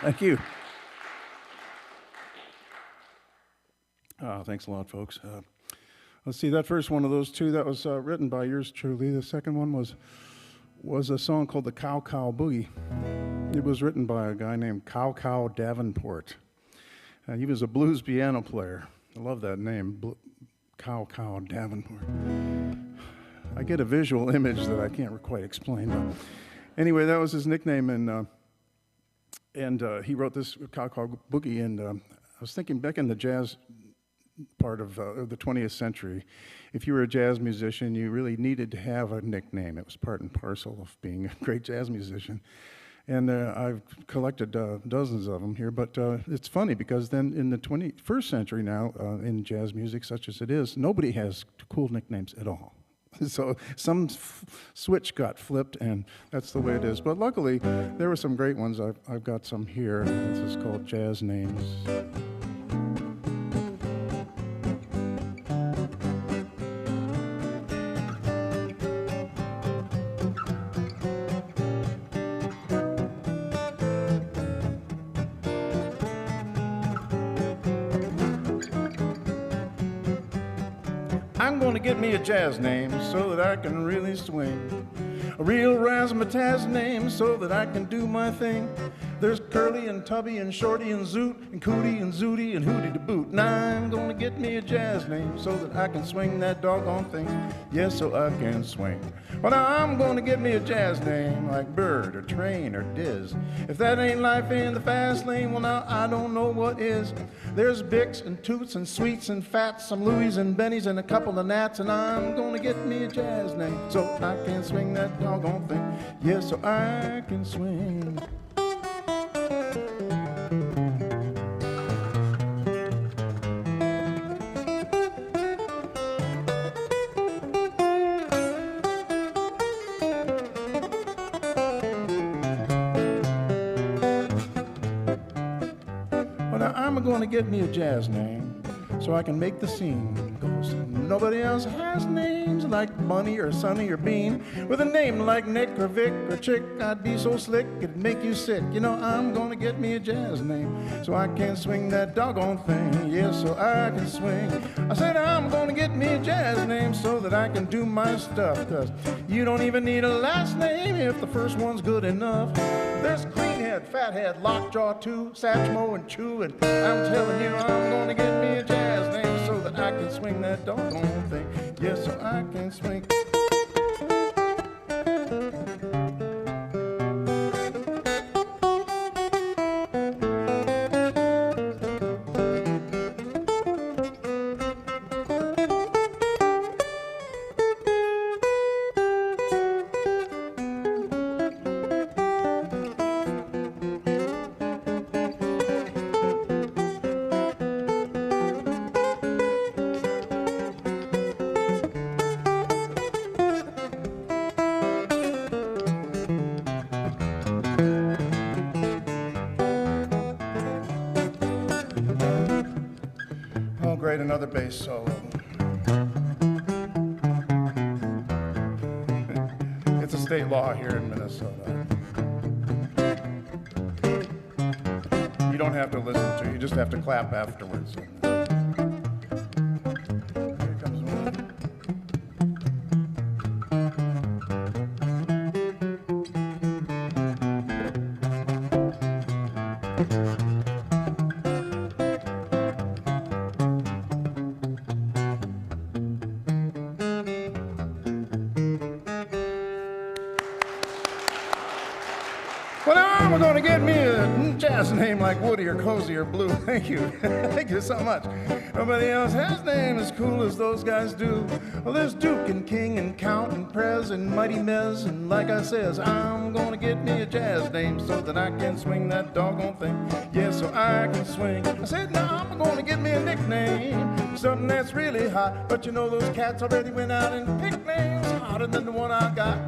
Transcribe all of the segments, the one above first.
Thank you. Thanks a lot, folks. Let's see, that first one of those two, that was written by yours truly. The second one was a song called the Cow Cow Boogie. It was written by a guy named Cow Cow Davenport. He was a blues piano player. I love that name, Cow Cow Davenport. I get a visual image that I can't quite explain. But anyway, that was his nickname, and he wrote this Cow Cow Boogie, and I was thinking back in the jazz part of the 20th century, if you were a jazz musician, you really needed to have a nickname. It was part and parcel of being a great jazz musician. And I've collected dozens of them here, but it's funny because then in the 21st century now, in jazz music such as it is, nobody has cool nicknames at all. So some switch got flipped, and that's the way it is. But luckily, there were some great ones. I've got some here. This is called Jazz Names. I'm gonna get me a jazz name so that I can really swing. A real razzmatazz name so that I can do my thing. There's Curly and Tubby and Shorty and Zoot and Cootie and Zooty and Hootie to boot. Now I'm gonna get me a jazz name so that I can swing that doggone thing. Yes, so I can swing. Well, now I'm gonna get me a jazz name like Bird or Train or Diz. If that ain't life in the fast lane, well now I don't know what is. There's Bix and Toots and Sweets and Fats, some Louis and Bennies and a couple of Nats, and I'm gonna get me a jazz name so I can swing that doggone thing. Yes, so I can swing. I'm going to get me a jazz name so I can make the scene. Because nobody else has names like Bunny or Sonny or Bean. With a name like Nick or Vic or Chick, I'd be so slick it'd make you sick. You know, I'm going to get me a jazz name so I can swing that doggone thing. Yes, so I can swing. I said I'm going to get me a jazz name so that I can do my stuff. Because you don't even need a last name if the first one's good enough. There's Cleanhead, Fathead, Lockjaw, too, Satchmo, and Chew, and I'm telling you, I'm gonna get me a jazz name so that I can swing that doggone thing. Yes, so I can swing. Another bass solo. It's a state law here in Minnesota. You don't have to listen to it, you just have to clap afterwards. Here comes I'm gonna get me a jazz name like Woody or Cozy or Blue. Thank you. Thank you so much. Nobody else has name as cool as those guys do. Well, there's Duke and King and Count and Prez and Mighty Mez. And like I says, I'm gonna get me a jazz name so that I can swing that doggone thing. Yeah, so I can swing. I said, now I'm gonna get me a nickname, something that's really hot. But you know those cats already went out and picked names hotter than the one I got.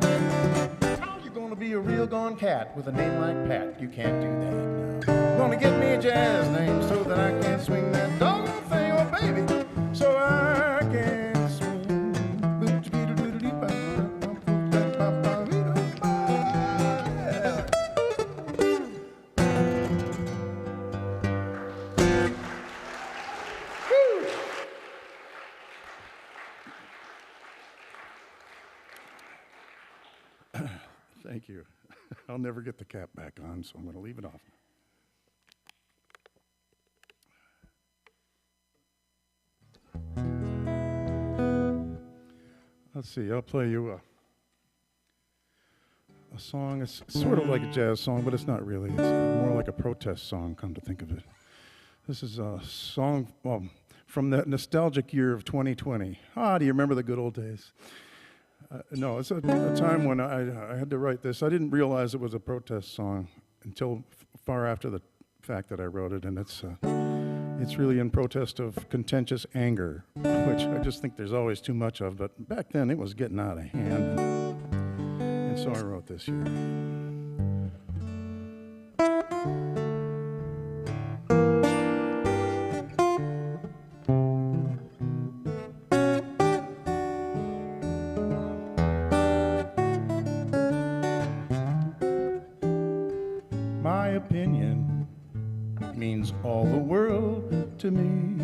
Gonna be a real gone cat with a name like Pat. You can't do that now. Gonna get me a jazz name so that I can swing that doggone thing, oh baby, so I can swing. Thank you. I'll never get the cap back on, so I'm going to leave it off. Let's see, I'll play you a song. It's sort of like a jazz song, but it's not really. It's more like a protest song, come to think of it. This is a song from that nostalgic year of 2020. Do you remember the good old days? No, it's a time when I had to write this. I didn't realize it was a protest song until far after the fact that I wrote it, and it's really in protest of contentious anger, which I just think there's always too much of, but back then it was getting out of hand, and so I wrote this here. My opinion means all the world to me.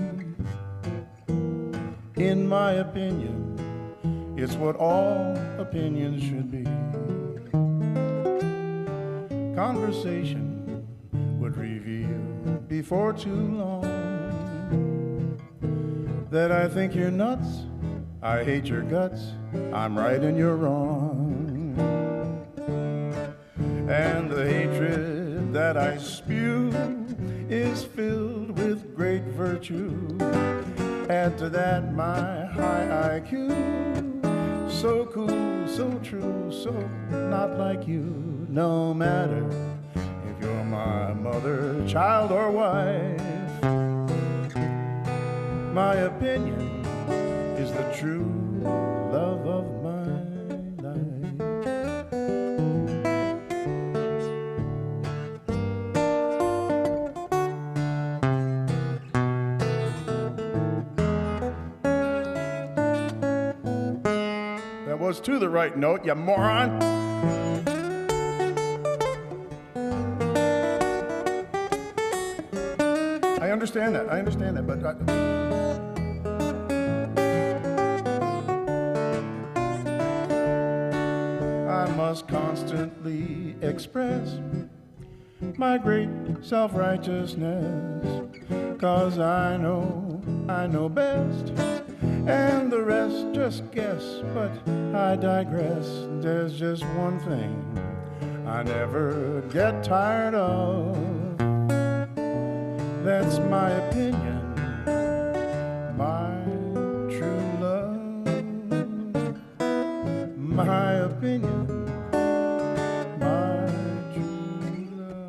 In my opinion, it's what all opinions should be. Conversation would reveal before too long that I think you're nuts, I hate your guts, I'm right and you're wrong. And the hatred that I spew is filled with great virtue. Add to that my high IQ, so cool, so true, so not like you. No matter if you're my mother, child, or wife, my opinion is the true love of my life. Was to the right note, you moron. I understand that, but I must constantly express my great self-righteousness, 'cause I know best, and the rest just guess, but I digress. There's just one thing I never get tired of. That's my opinion, my true love. My opinion, my true love.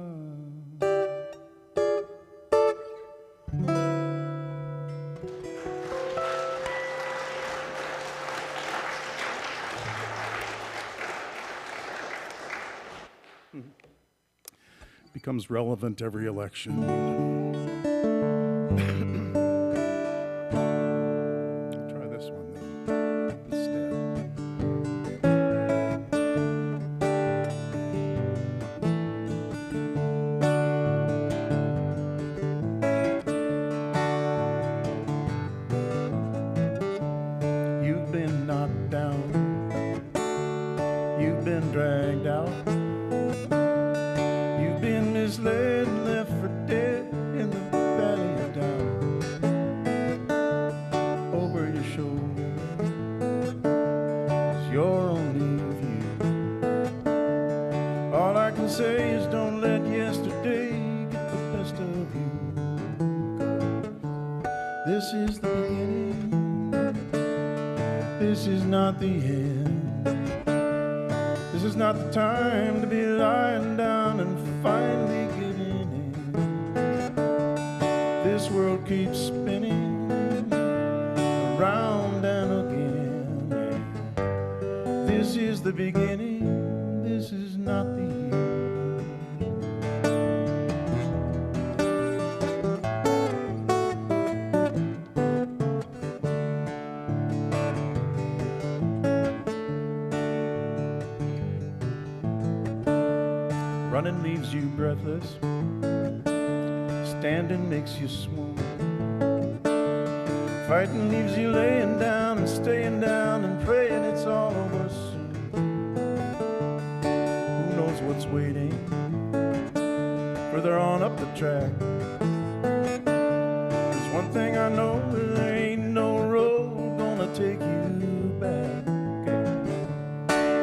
Becomes relevant every election. Try this one though, instead. You've been knocked down, you've been dragged out, misled and left for dead in the valley of doubt. Over your shoulder is your only view. All I can say is don't let This is not the end. This is not the time to be lying down and finally giving in. This world keeps spinning around and again. This is the beginning. This is not the end. Running leaves you breathless, standing makes you swoon. Fighting leaves you laying down and staying down and praying it's all over soon. Who knows what's waiting further on up the track? There's one thing I know, there ain't no road gonna take you back.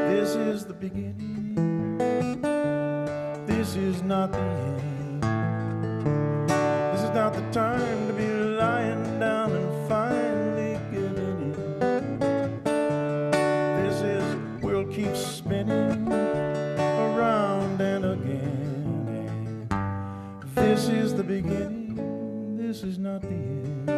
This is the beginning. This is not the end. This is not the time to be lying down and finally giving in. This is, world keeps spinning around and again. This is the beginning. This is not the end.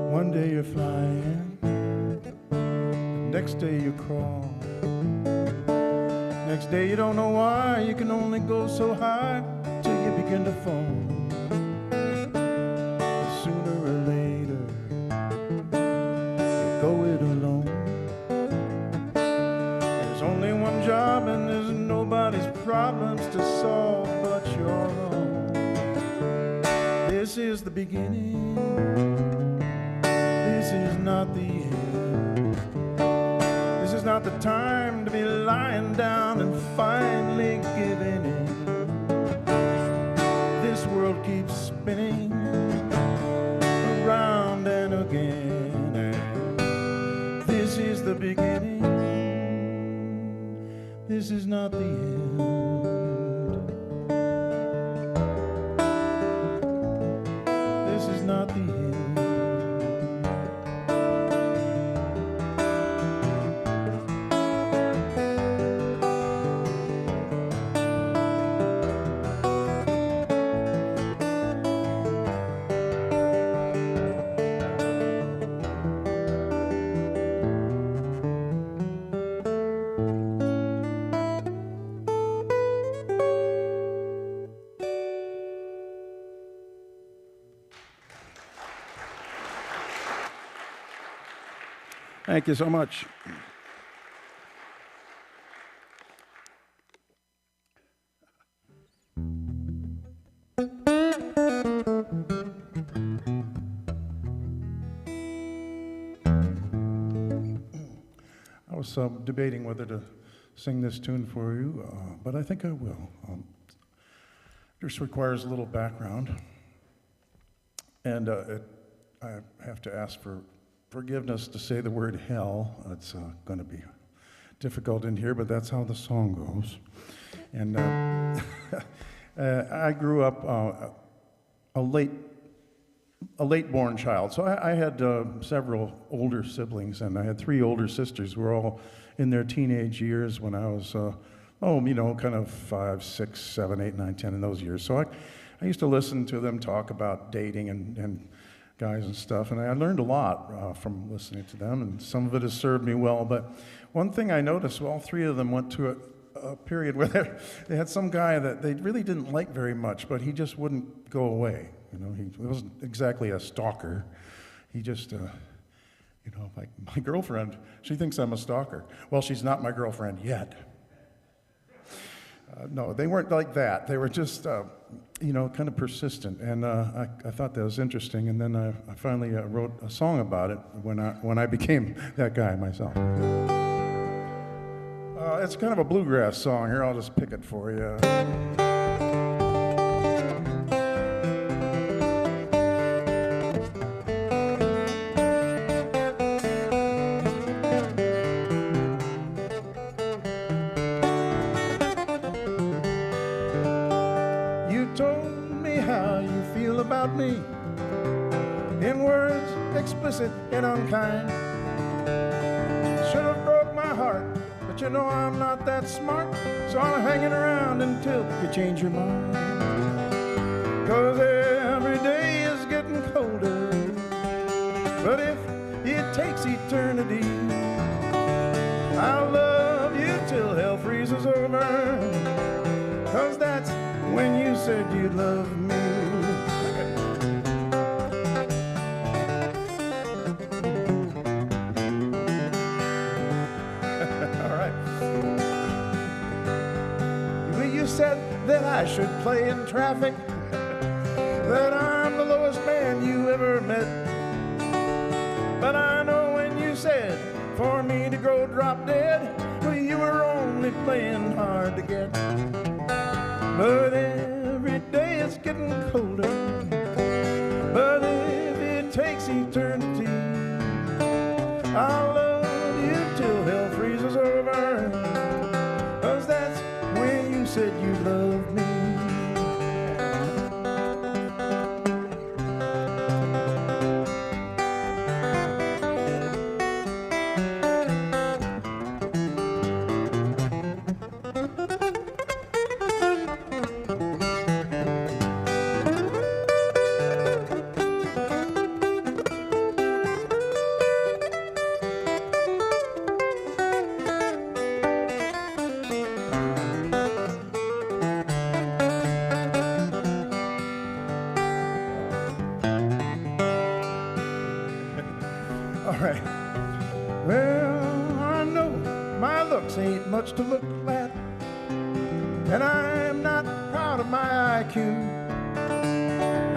One day you're flying, the next day you crawl. Next day you don't know why, you can only go so high till you begin to fall. Sooner or later, you go it alone. There's only one job and there's nobody's problems to solve but your own. This is the beginning. This is not the end. This is not the time to be lying down and finally giving in. This world keeps spinning around and again. This is the beginning. This is not the end. This is not the end. Thank you so much. I was debating whether to sing this tune for you, but I think I will. This requires a little background, and I have to ask for forgiveness to say the word hell. It's going to be difficult in here, but that's how the song goes. And I grew up a late-born child, so I had several older siblings, and I had 3 older sisters who were all in their teenage years when I was, kind of 5, 6, 7, 8, 9, 10 in those years. So I used to listen to them talk about dating and guys and stuff, and I learned a lot from listening to them, and some of it has served me well. But one thing I noticed, all 3 of them went to a period where they had some guy that they really didn't like very much, but he just wouldn't go away. He wasn't exactly a stalker. He just, like my girlfriend, she thinks I'm a stalker. Well, she's not my girlfriend yet. No, they weren't like that. They were just, kind of persistent. And I thought that was interesting. And then I finally wrote a song about it when I became that guy myself. It's kind of a bluegrass song. Here, I'll just pick it for you. About me in words explicit and unkind. Should have broke my heart, but you know I'm not that smart, so I'm hanging around until you change your mind. 'Cause every day is getting colder, but if it takes eternity, I'll love you till hell freezes over. 'Cause that's when you said you'd love me. Said that I should play in traffic, that I'm the lowest man you ever met. But I know when you said for me to go drop dead, well, you were only playing hard to get. But every day it's getting colder, but if it takes eternity, I'll love you till hell freezes over. 'Cause that's when you said you loved me. All right. Well, I know my looks ain't much to look at, and I'm not proud of my IQ.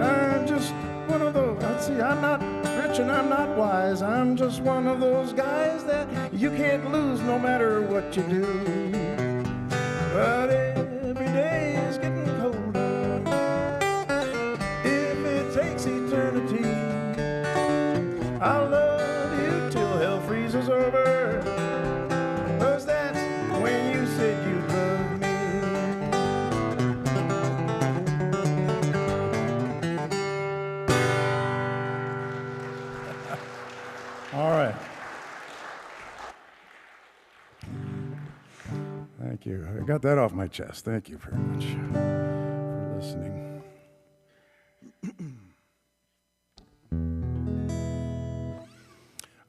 I'm just one of those, I'm not rich and I'm not wise. I'm just one of those guys that you can't lose no matter what you do. But every day is getting colder. If it takes eternity, I'll love freezes over. 'Cause that's when you said you loved me. All right. Thank you. I got that off my chest. Thank you very much for listening.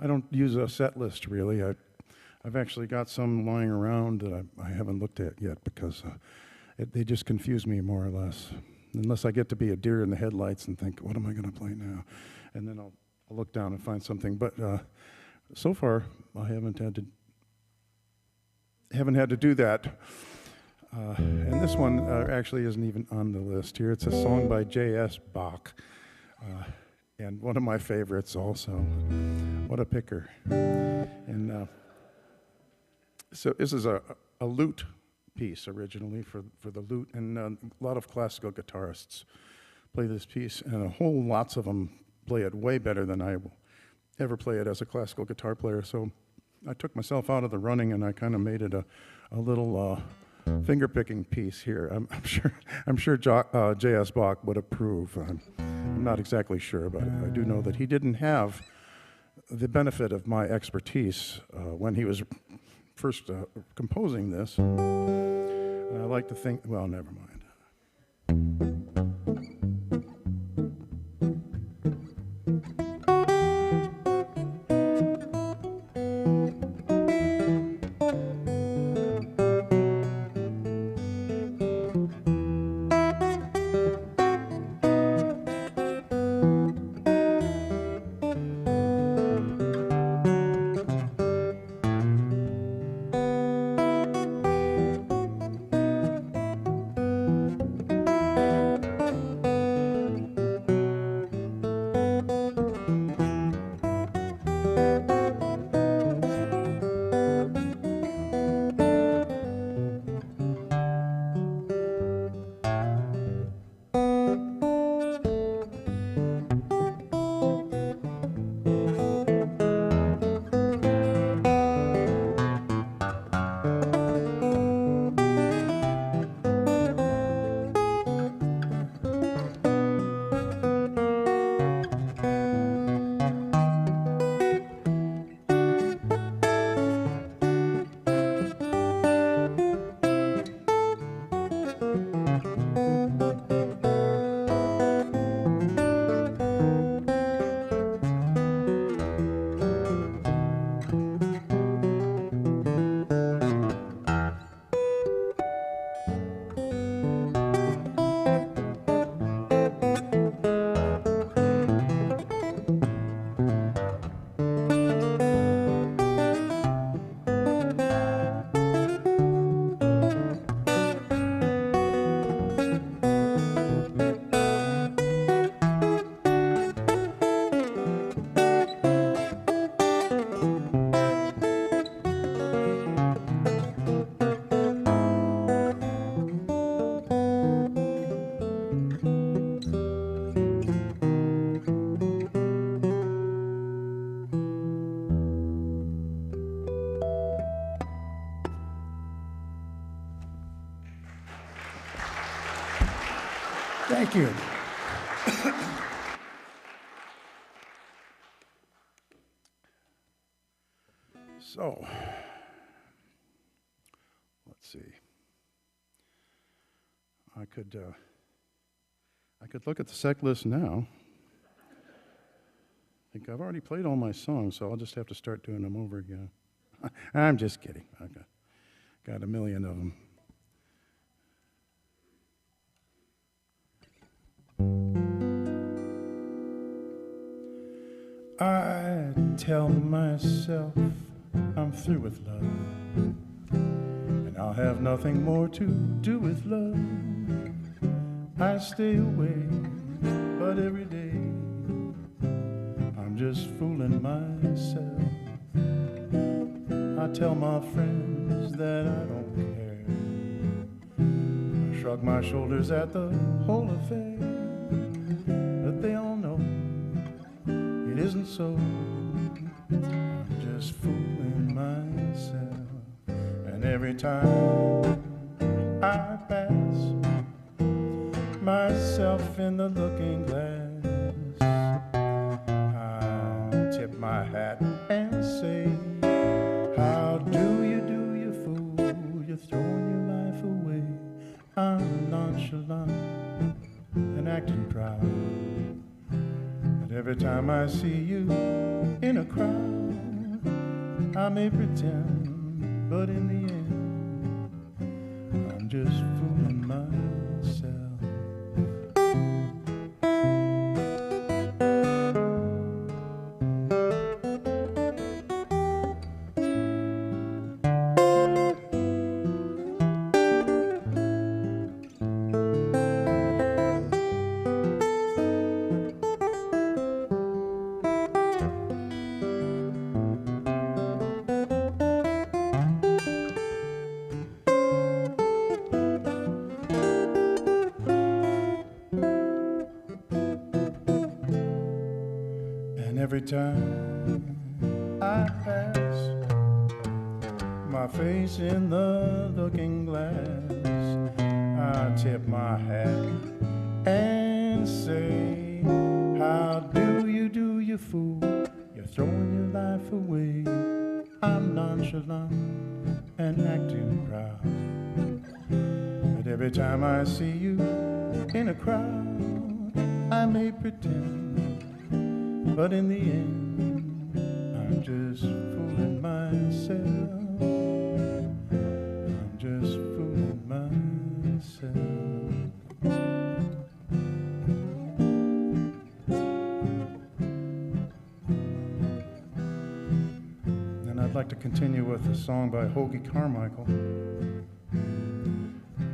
I don't use a set list, really. I've actually got some lying around that I haven't looked at yet because they just confuse me more or less. Unless I get to be a deer in the headlights and think, what am I going to play now? And then I'll look down and find something. But so far, I haven't had to do that. And this one actually isn't even on the list here. It's a song by J.S. Bach. And one of my favorites also. What a picker. And so this is a lute piece originally for the lute, and a lot of classical guitarists play this piece, and lots of them play it way better than I will ever play it as a classical guitar player. So I took myself out of the running, and I kind of made it a little finger-picking piece here. I'm sure J.S. Bach would approve. I'm not exactly sure, but I do know that he didn't have the benefit of my expertise when he was first composing this. I like to think, well, never mind. Thank you. So, let's see. I could look at the set list now. I think I've already played all my songs, so I'll just have to start doing them over again. I'm just kidding. I've got a million of them. I tell myself I'm through with love, and I'll have nothing more to do with love. I stay away, but every day I'm just fooling myself. I tell my friends that I don't care. I shrug my shoulders at the whole affair, but they all know it isn't so. I'm just fooling myself. And every time I pass myself in the looking glass, I tip my hat and say, how do you fool? You're throwing your life away. I'm nonchalant and acting proud, but every time I see you in a crowd, I may pretend, but in the end, I'm just fooling myself. Every time I pass my face in the looking glass, I tip my hat and say, how do you fool? You're throwing your life away. I'm nonchalant and acting proud, but every time I see you in a crowd, I may pretend, but in the end, I'm just fooling myself. I'm just fooling myself. And I'd like to continue with a song by Hoagie Carmichael.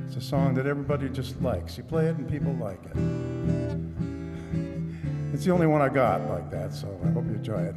It's a song that everybody just likes. You play it and people like it. It's the only one I got like that, so I hope you enjoy it.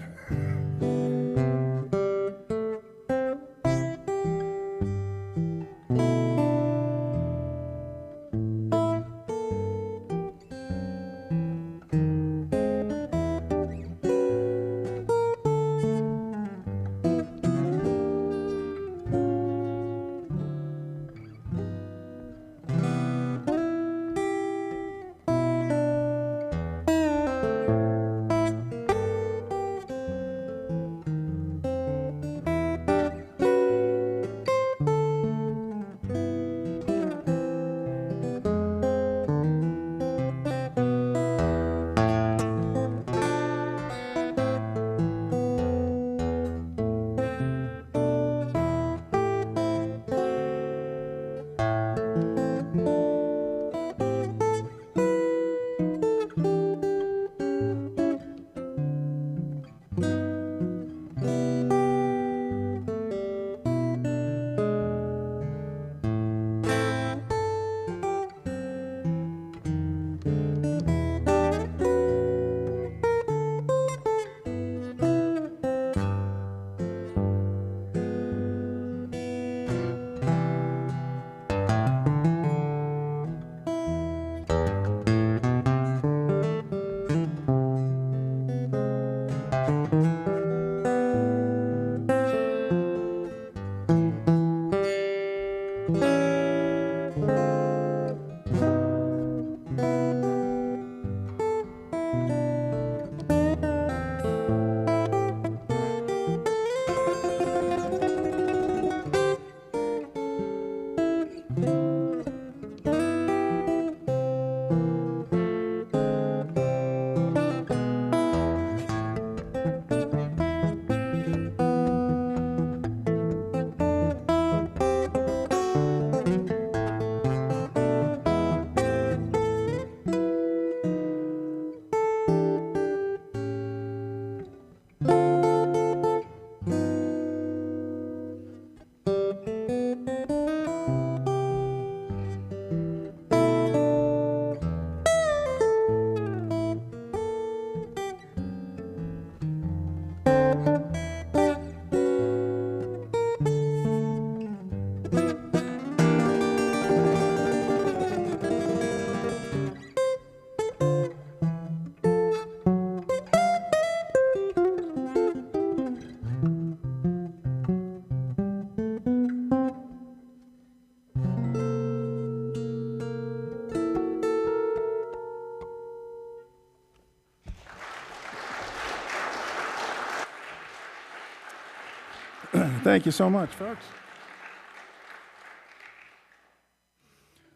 Thank you so much, folks.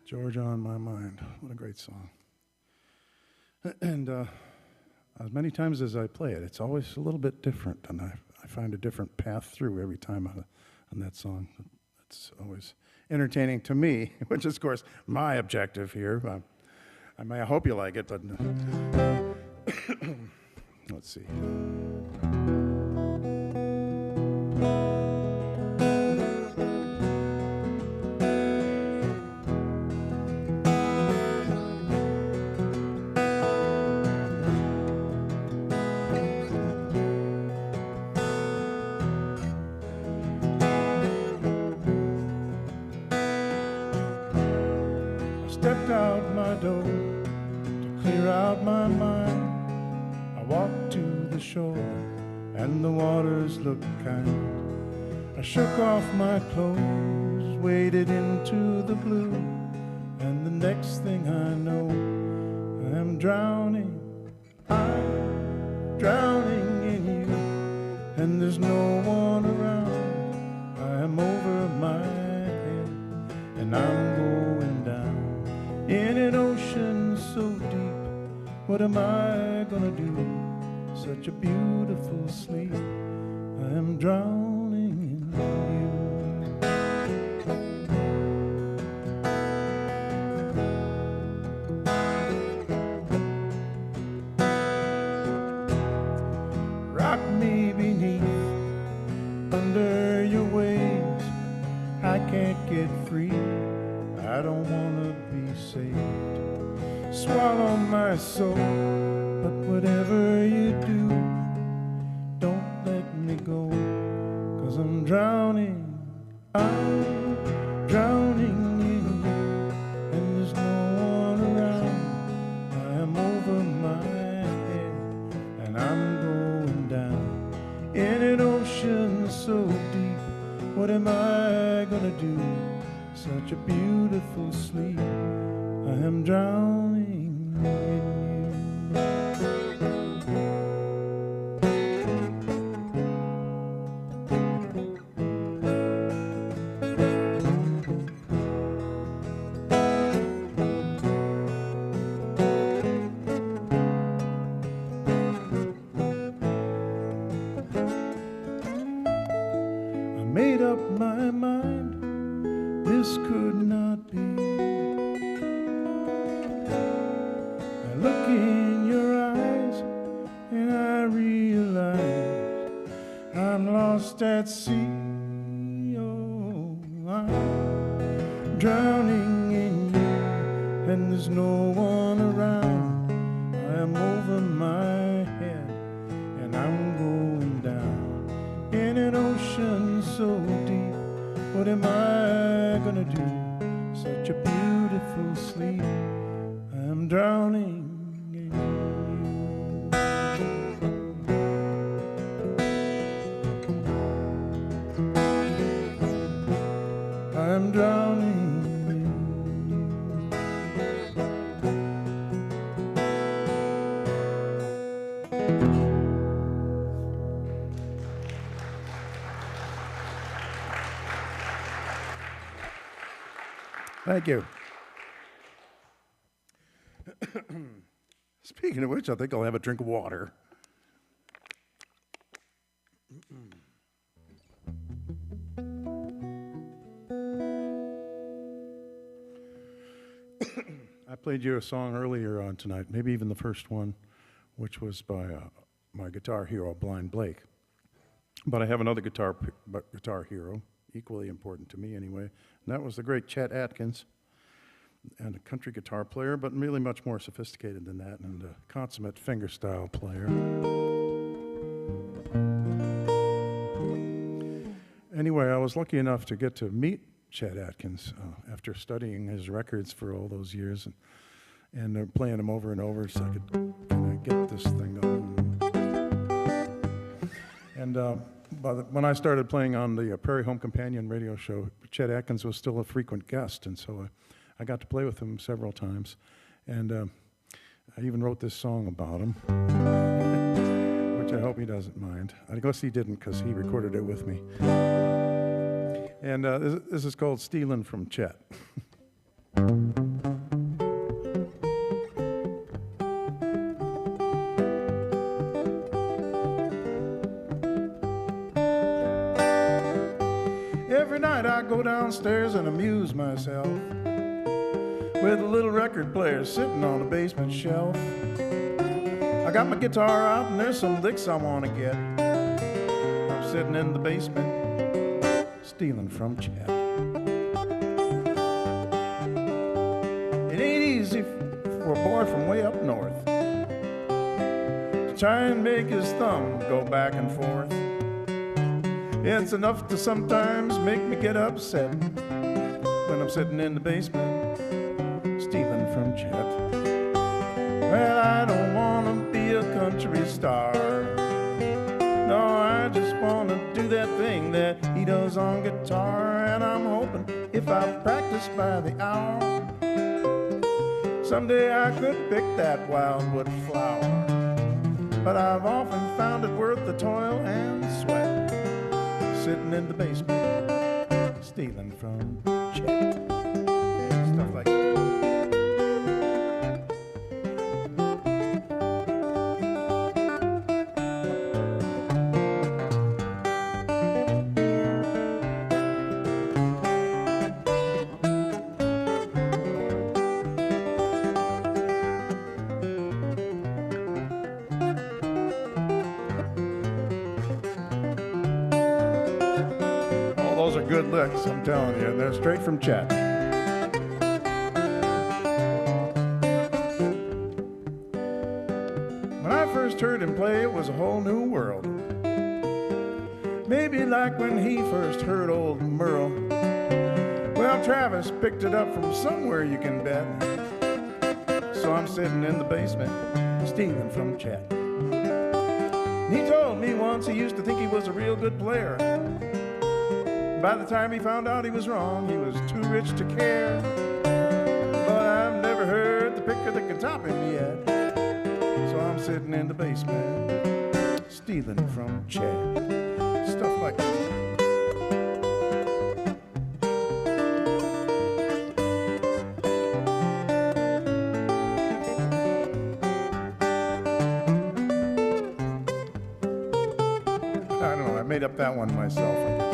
Georgia on My Mind. What a great song. And as many times as I play it, it's always a little bit different, and I find a different path through every time on that song. It's always entertaining to me, which is, of course, my objective here. I hope you like it, but let's see. Stepped out my door to clear out my mind. I walked to the shore and the waters looked kind. I shook off my clothes, waded into the blue, and the next thing I know, I'm drowning in you, and there's no one around. I'm over my head, and I'm going down in an ocean so deep. What am I gonna do? Such a beautiful sleep. I am drowning in you. Rock me beneath, under your waves. I can't get free. I don't wanna be saved. Swallow my soul, but whatever you do, don't let me go, 'cause I'm drowning in you, and there's no one around. I am over my head, and I'm going down in an ocean so deep. What am I gonna do? Such a beautiful sleep. I am drowning in you. I made up my mind. This could not be. I look in your eyes and I realize I'm lost at sea. Oh, I'm drowning in you, and there's no one around. I am over my head, and I'm going down in an ocean so deep. What am I gonna do? Such a beautiful sleep. I'm drowning in you. I'm drowning in you. Thank you. Speaking of which, I think I'll have a drink of water. I played you a song earlier on tonight, maybe even the first one, which was by my guitar hero, Blind Blake. But I have another guitar hero, equally important to me anyway, and that was the great Chet Atkins, and a country guitar player, but really much more sophisticated than that, and a consummate fingerstyle player. Anyway, I was lucky enough to get to meet Chet Atkins after studying his records for all those years, and playing them over and over so I could kind of get this thing going. And when I started playing on the Prairie Home Companion radio show, Chet Atkins was still a frequent guest, and so I got to play with him several times. And I even wrote this song about him, which I hope he doesn't mind. I guess he didn't because he recorded it with me. And this is called Stealing from Chet. Every night I go downstairs and amuse myself with a little record player sitting on the basement shelf. I got my guitar out and there's some licks I want to get. I'm sitting in the basement stealing from Chet. It ain't easy for a boy from way up north to try and make his thumb go back and forth. It's enough to sometimes make me get upset when I'm sitting in the basement stealing from Chet. Well, I don't want to be a country star. No, I just want to do that thing that he does on guitar. And I'm hoping if I practice by the hour, someday I could pick that wildwood flower. But I've often found it worth the toil and sweat, sitting in the basement stealing from Chet. Stuff like that. Those are good licks, I'm telling you. They're straight from Chet. When I first heard him play, it was a whole new world. Maybe like when he first heard old Merle. Well, Travis picked it up from somewhere, you can bet. So I'm sitting in the basement stealing from Chet. He told me once he used to think he was a real good player. By the time he found out he was wrong, he was too rich to care. But I've never heard the picker that can top him yet. So I'm sitting in the basement stealing from Chet. Stuff like that. I don't know, I made up that one myself, I guess.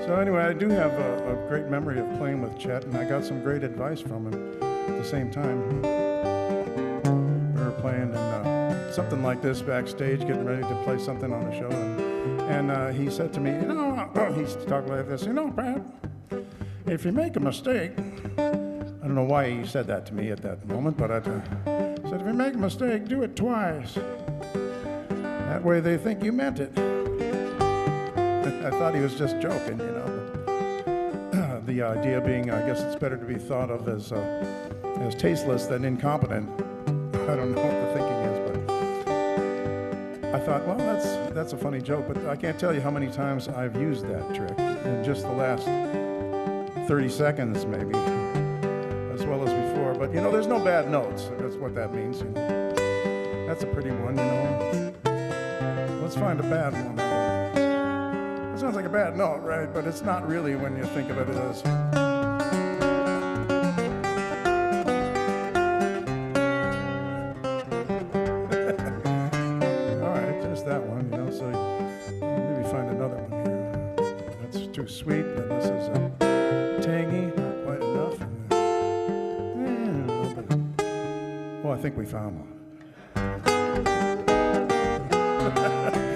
So anyway, I do have a great memory of playing with Chet, and I got some great advice from him at the same time. We were playing in something like this backstage, getting ready to play something on the show, and he said to me, you know, he's talking like this, you know, Brad, if you make a mistake, I don't know why he said that to me at that moment, but I said, if you make a mistake, do it twice. That way they think you meant it. I thought he was just joking, you know. The idea being, I guess it's better to be thought of as tasteless than incompetent. I don't know what the thinking is, but I thought, well, that's a funny joke, but I can't tell you how many times I've used that trick in just the last 30 seconds, maybe, as well as before. But, you know, there's no bad notes. That's what that means, you know. That's a pretty one, you know. Let's find a bad one. It sounds like a bad note, right? But it's not really when you think of it as. All right, just that one, you know. So maybe find another one here. That's too sweet, and this is tangy, not quite enough. And a little bit. Oh, I think we found one.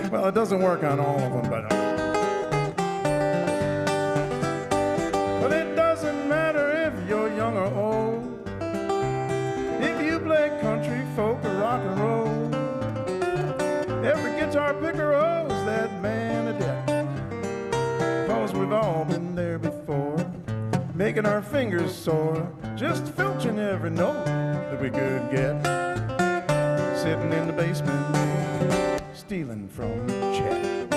Well, it doesn't work on all of them, but. But it doesn't matter if you're young or old. If you play country, folk, or rock and roll, every guitar picker owes that man a debt. 'Cause we've all been making our fingers sore, just filching every note that we could get, sitting in the basement, stealing from Chet.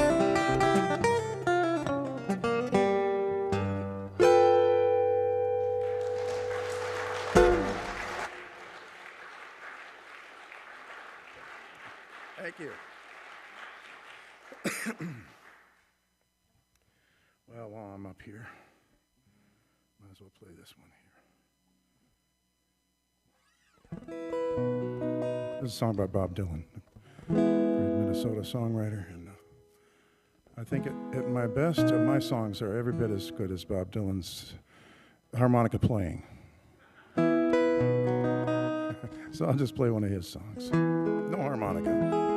Thank you. Well, while I'm up here, might as well play this one here. This is a song by Bob Dylan, a Minnesota songwriter, and I think at my best, my songs are every bit as good as Bob Dylan's harmonica playing. So I'll just play one of his songs. No harmonica.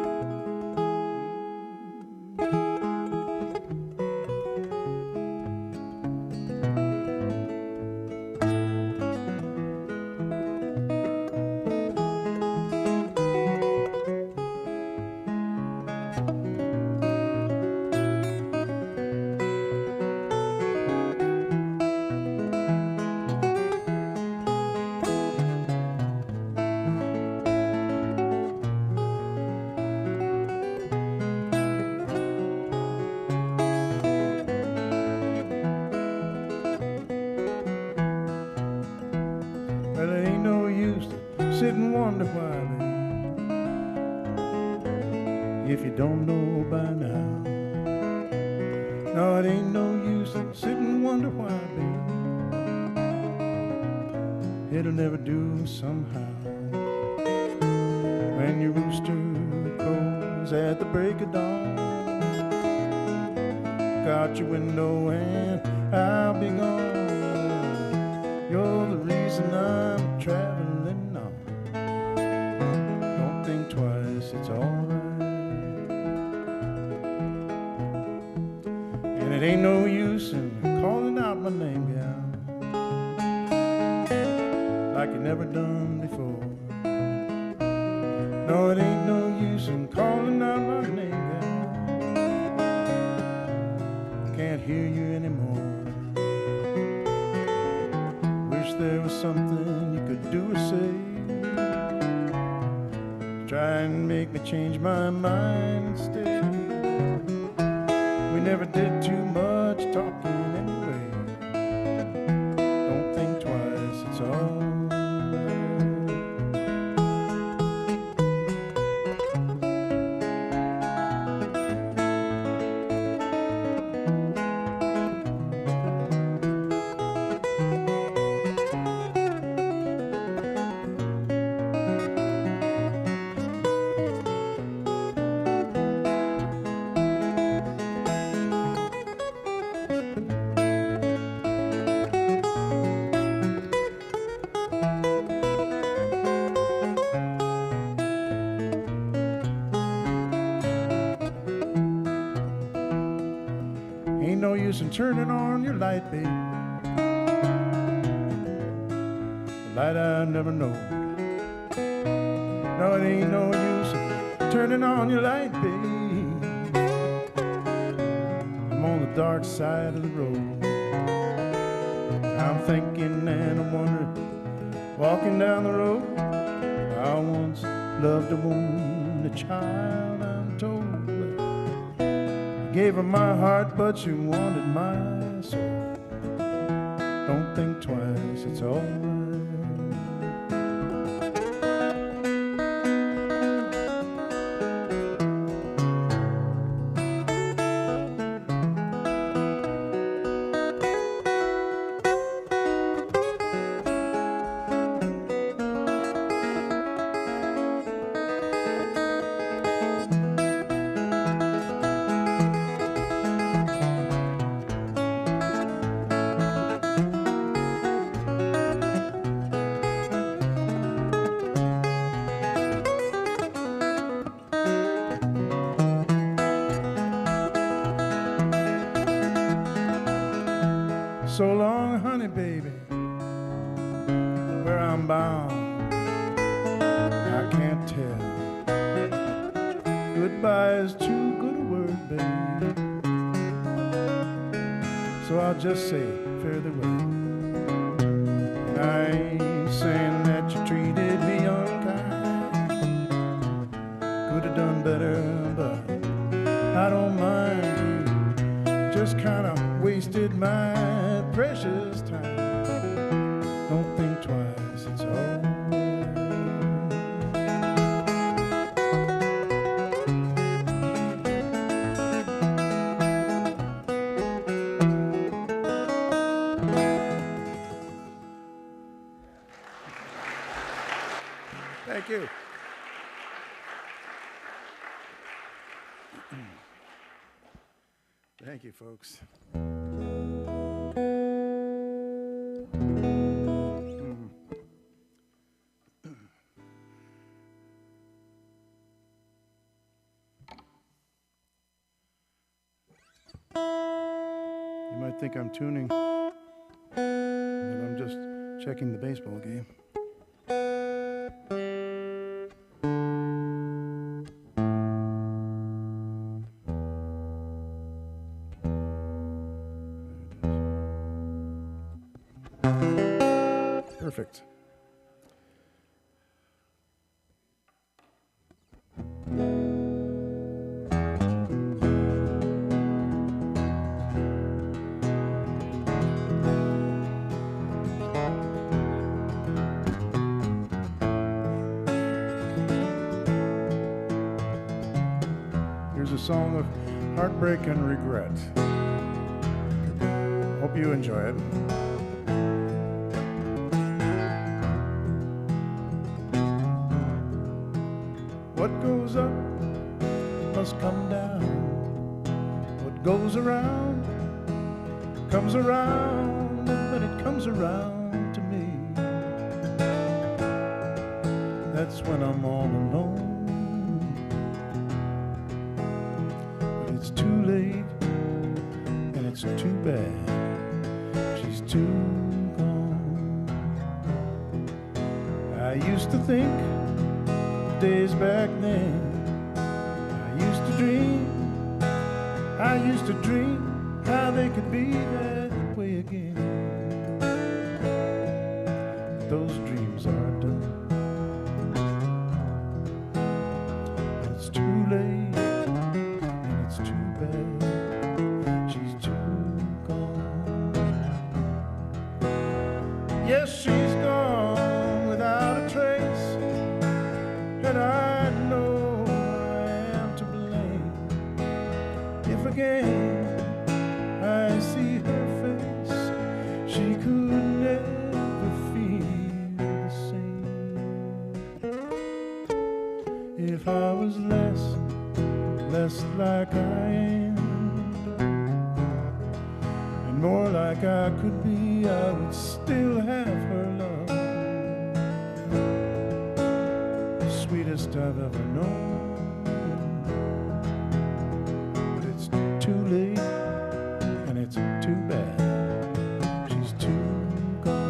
Sit and wonder why, babe, if you don't know by now. No, it ain't no use to sit and wonder why, babe, it'll never do somehow. When your rooster crows at the break of dawn, look out your window and I'll be gone. You're the reason I'm traveling on. Don't think twice, it's alright. And it ain't no use in calling out my name, gal, like you never done before. No, it ain't no use in calling out my name, gal, can't hear you anymore. Wish there was something you could do or say, try and make me change my mind instead. We never did too much talking anyway. Don't think twice, it's all right. Ain't no use in turning on your light, babe, the light I never know. No, it ain't no use in turning on your light, babe, I'm on the dark side of the road. I'm thinking and I'm wondering, walking down the road, I once loved a woman, a child, I'm told. Gave her my heart, but she wanted my soul. Don't think twice, it's all right. So long, honey, baby, where I'm bound, I can't tell. Goodbye is too good a word, baby, so I'll just say fare thee well. done better, but I don't mind. You just kind of wasted my precious time. Don't think twice, it's all. Thank you. Thank you, folks. You might think I'm tuning, but I'm just checking the baseball game. Perfect. Here's a song of heartbreak and regret. Hope you enjoy it. What goes up must come down. What goes around comes around, but it comes around to me. That's when I'm all alone. But it's too late, and it's too bad. She's too gone. I used to think days back then, I used to dream how they could be that way again. Those dreams are done. It's too late, and it's too bad. She's too gone. Yes, she's gone without a trace, and I know I am to blame if again I see her face. She could never feel the same. If I was less like I am, and more like I could be, I would still have her love. Sweetest I've ever known. But it's too late, and it's too bad. She's too gone.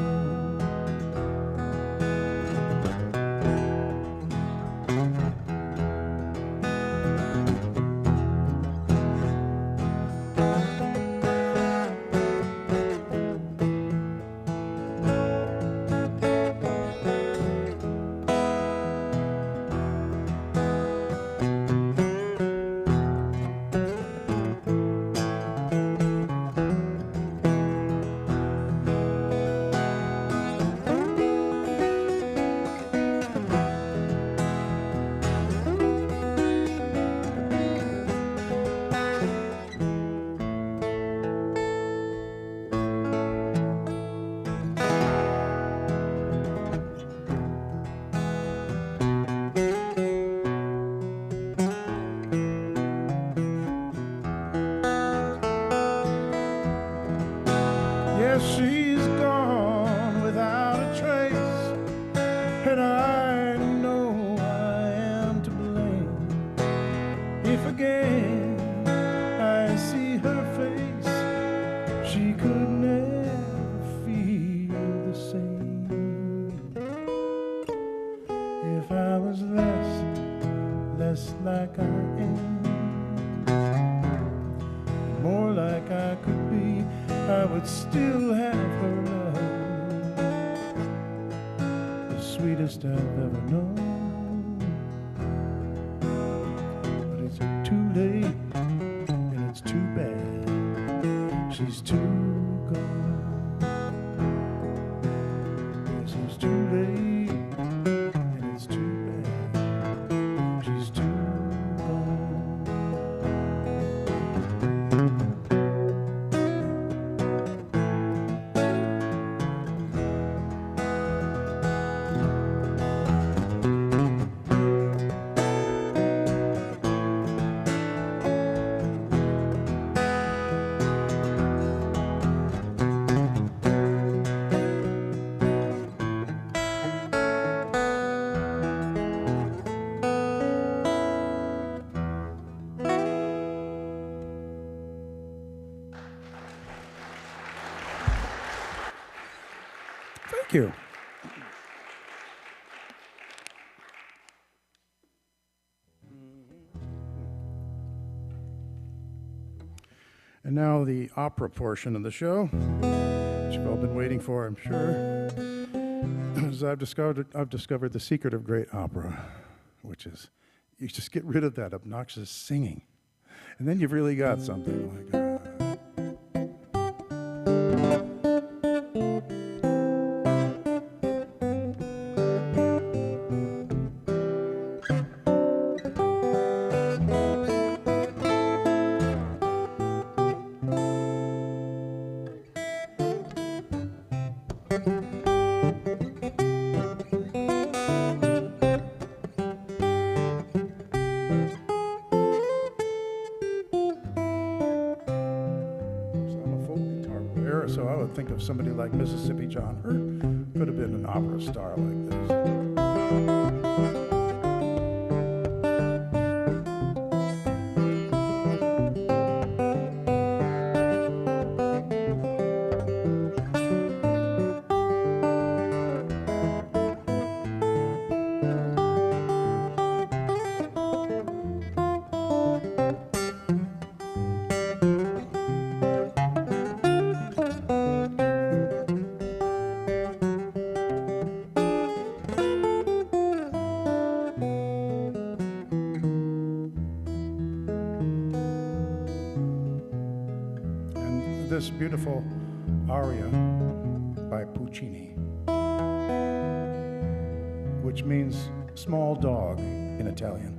Yes, she's gone without a trace, and I know I am to blame if again I see her face. She could never feel the same. If I was less like I am, more like I could be, I would still have her love, the sweetest I've ever known. she's too gone. Yes, it's too late, and it's too bad. She's too gone. Thank you. And now the opera portion of the show, which you've all been waiting for, I'm sure. As I've discovered the secret of great opera, which is you just get rid of that obnoxious singing, and then you've really got something like. So I would think of somebody like Mississippi John Hurt could have been an opera star like this. This beautiful aria by Puccini, which means small dog in Italian.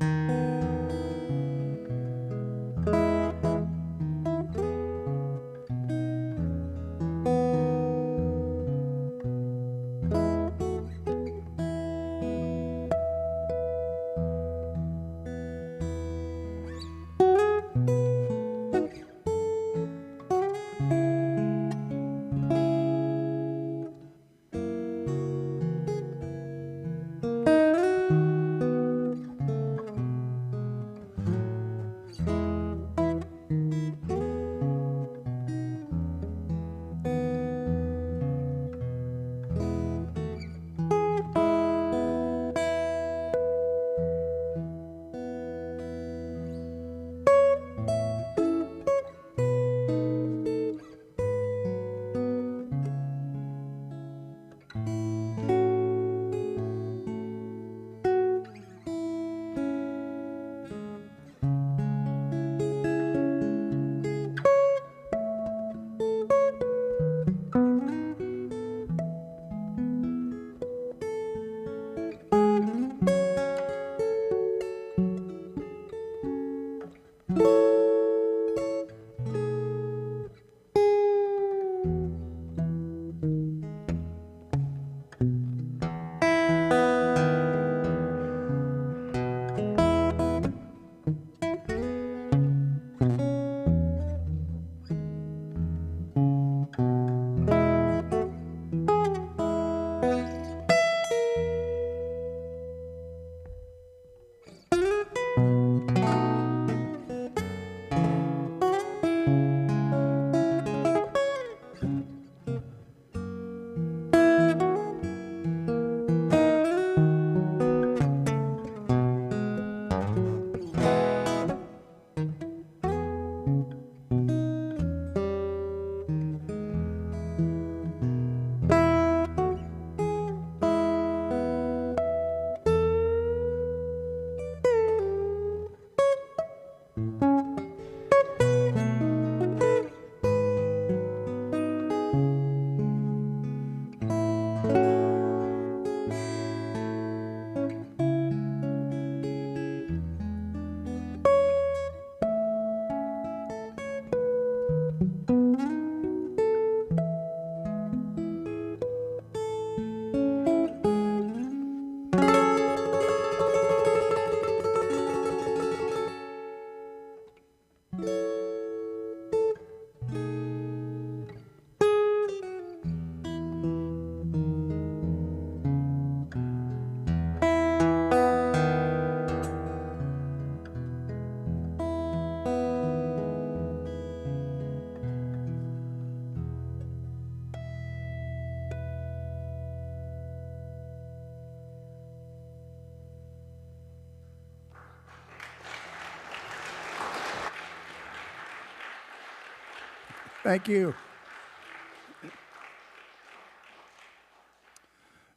Thank you.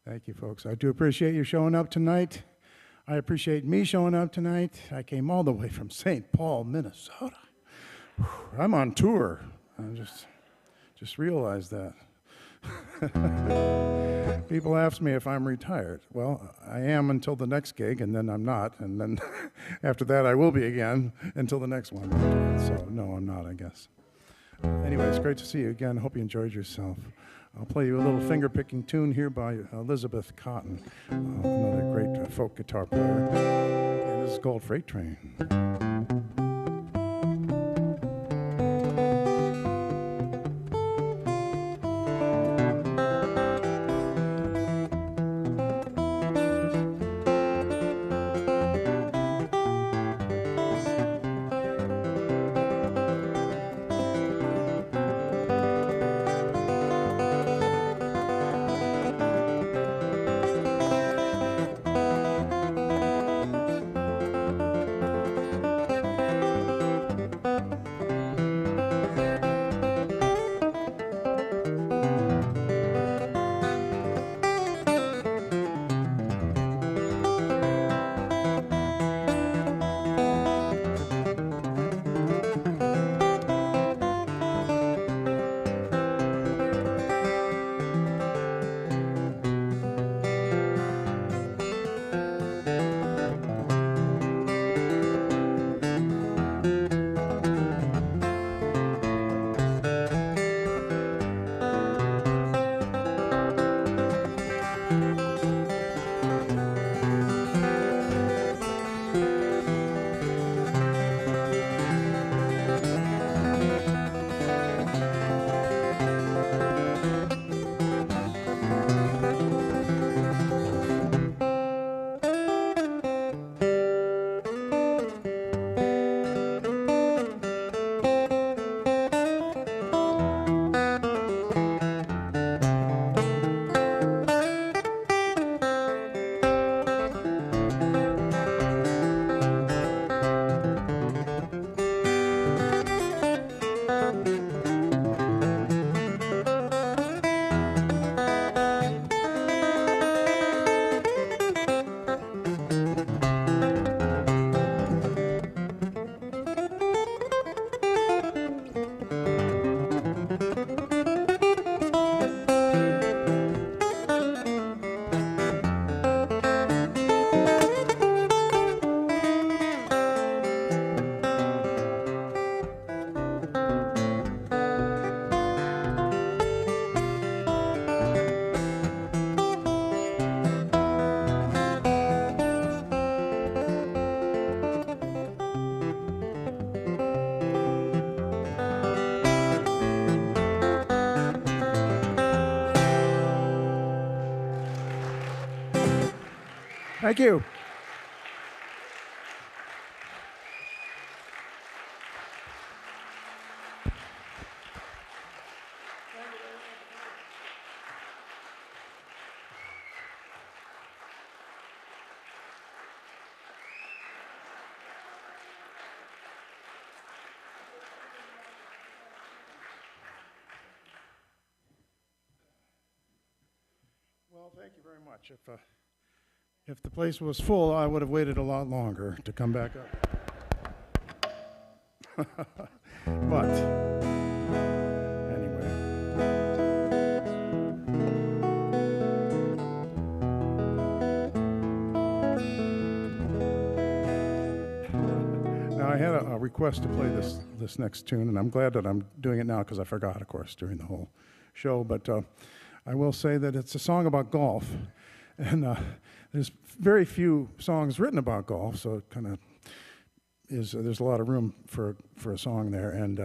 Thank you, folks. I do appreciate you showing up tonight. I appreciate me showing up tonight. I came all the way from St. Paul, Minnesota. I'm on tour. I just realized that. People ask me if I'm retired. Well, I am until the next gig, and then I'm not. And then after that, I will be again until the next one. So, no, I'm not, I guess. Anyway, it's great to see you again. Hope you enjoyed yourself. I'll play you a little finger-picking tune here by Elizabeth Cotton, another great folk guitar player. And this is called Freight Train. Thank you. Well, thank you very much. If the place was full, I would have waited a lot longer to come back up. But anyway. Now I had a request to play this next tune, and I'm glad that I'm doing it now because I forgot, of course, during the whole show. But I will say that it's a song about golf, and there's very few songs written about golf, so it kind of is. There's a lot of room for a song there, and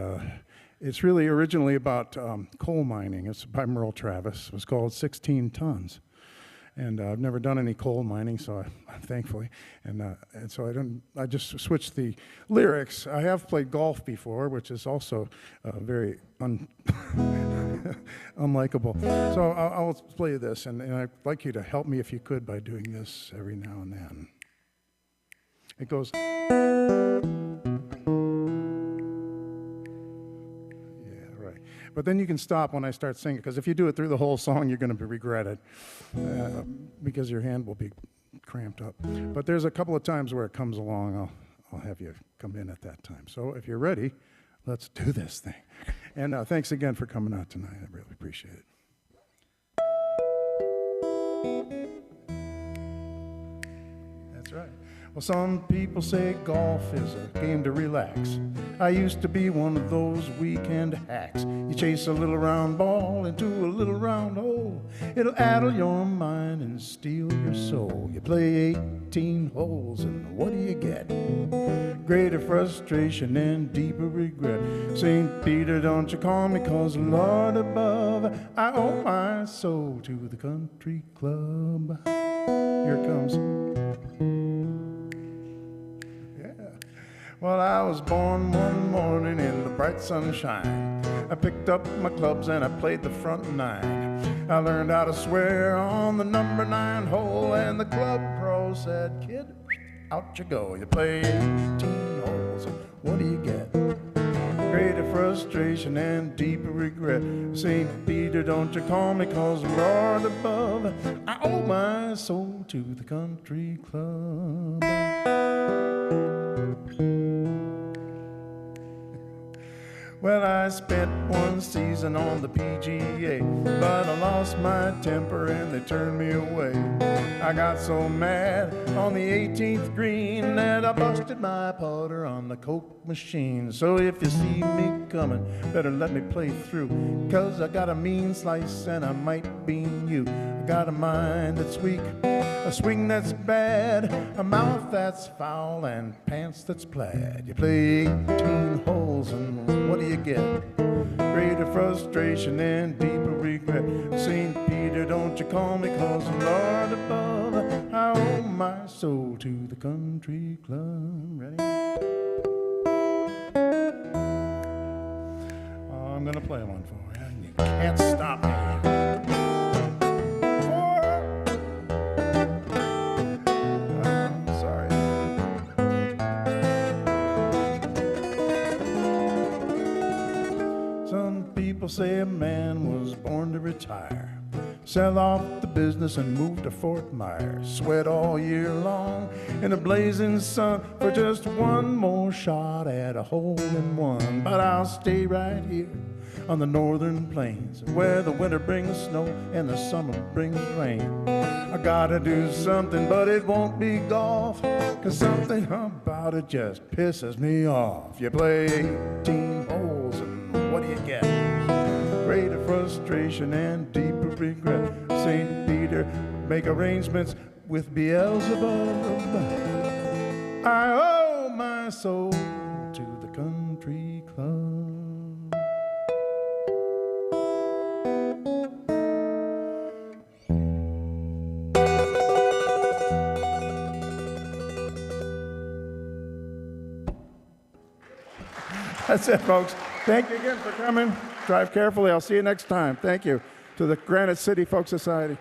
it's really originally about coal mining. It's by Merle Travis. It was called 16 Tons, and I've never done any coal mining, so thankfully, and so I just switched the lyrics. I have played golf before, which is also very unlikable. So I'll play you this, and I'd like you to help me if you could by doing this every now and then. It goes. Yeah, right. But then you can stop when I start singing, because if you do it through the whole song, you're going to regret it, because your hand will be cramped up. But there's a couple of times where it comes along. I'll have you come in at that time. So if you're ready, let's do this thing. And thanks again for coming out tonight. I really appreciate it. That's right. Well, some people say golf is a game to relax. I used to be one of those weekend hacks. You chase a little round ball into a little round hole. It'll addle your mind and steal your soul. You play 18 holes and what do you get? Greater frustration and deeper regret. St. Peter, don't you call me, 'cause Lord above, I owe my soul to the country club. Here it comes. Well, I was born one morning in the bright sunshine. I picked up my clubs and I played the front nine. I learned how to swear on the number 9 hole, and the club pro said, "Kid, out you go. You play 18 holes, and what do you get? Greater frustration and deeper regret. St. Peter, don't you call me, 'cause Lord above, I owe my soul to the country club." Well, I spent one season on the PGA, but I lost my temper and they turned me away. I got so mad on the 18th green that I busted my putter on the Coke machine. So if you see me coming, better let me play through, 'cause I got a mean slice and I might bean you. I got a mind that's weak, a swing that's bad, a mouth that's foul, and pants that's plaid. You play 18 holes and what do you get? Greater frustration and deeper regret. St. Peter, don't you call me, 'cause Lord above, I owe my soul to the country club. Ready? Oh, I'm gonna play one for you. You can't stop me. People say a man was born to retire, sell off the business and move to Fort Myers, sweat all year long in the blazing sun for just one more shot at a hole-in-one. But I'll stay right here on the northern plains, where the winter brings snow and the summer brings rain. I gotta do something, but it won't be golf, 'cause something about it just pisses me off. You play 18 holes and what do you get? Greater frustration and deeper regret. St. Peter, make arrangements with Beelzebub. I owe my soul to the country club. That's it, folks. Thank you again for coming. Drive carefully. I'll see you next time. Thank you to the Granite City Folk Society.